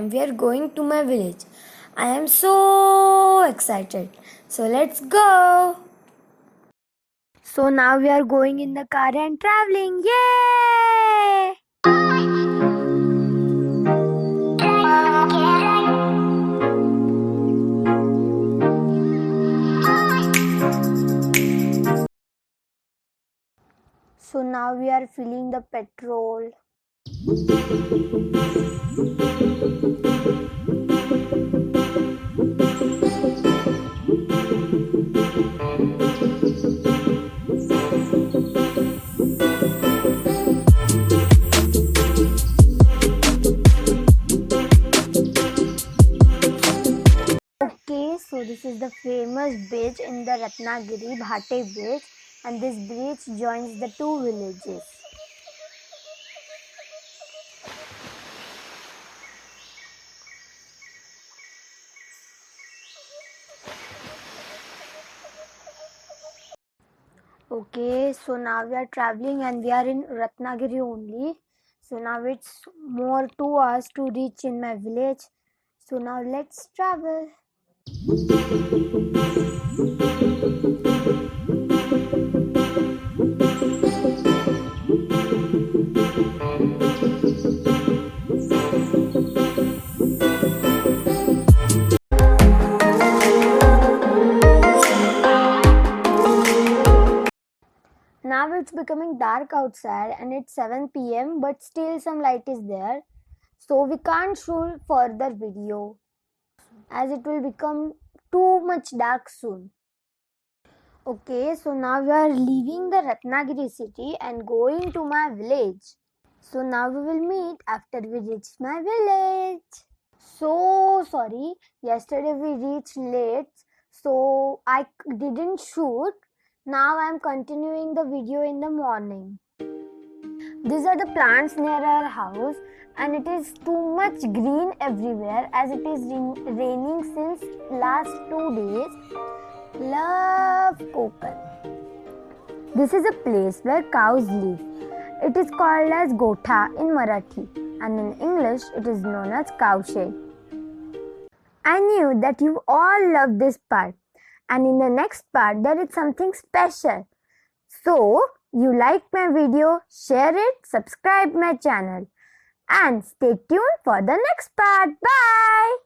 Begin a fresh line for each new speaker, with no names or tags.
time we are going to my village. I am so excited. So let's go. So now we are going in the car and traveling. Yay! So now we are filling the petrol. Okay, so this is the famous bridge in the Ratnagiri bridge, and this bridge joins the two villages. Okay, so now we are traveling and we are in Ratnagiri only. So now it's more 2 hours to reach in my village. So now let's travel. Now it's becoming dark outside and it's 7 p.m. but still some light is there. So we can't shoot further video as it will become too much dark soon. Okay, so now we are leaving the Ratnagiri city and going to my village. So now we will meet after we reach my village. So sorry, yesterday we reached late, so I didn't shoot. Now I am continuing the video in the morning. These are the plants near our house and it is too much green everywhere as it is raining since last 2 days. Love Konkan. This is a place where cows live. It is called as Gotha in Marathi and in English it is known as cowshed. I knew that you all love this part, and in the next part there is something special. So, you like my video, share it, subscribe my channel and stay tuned for the next part. Bye!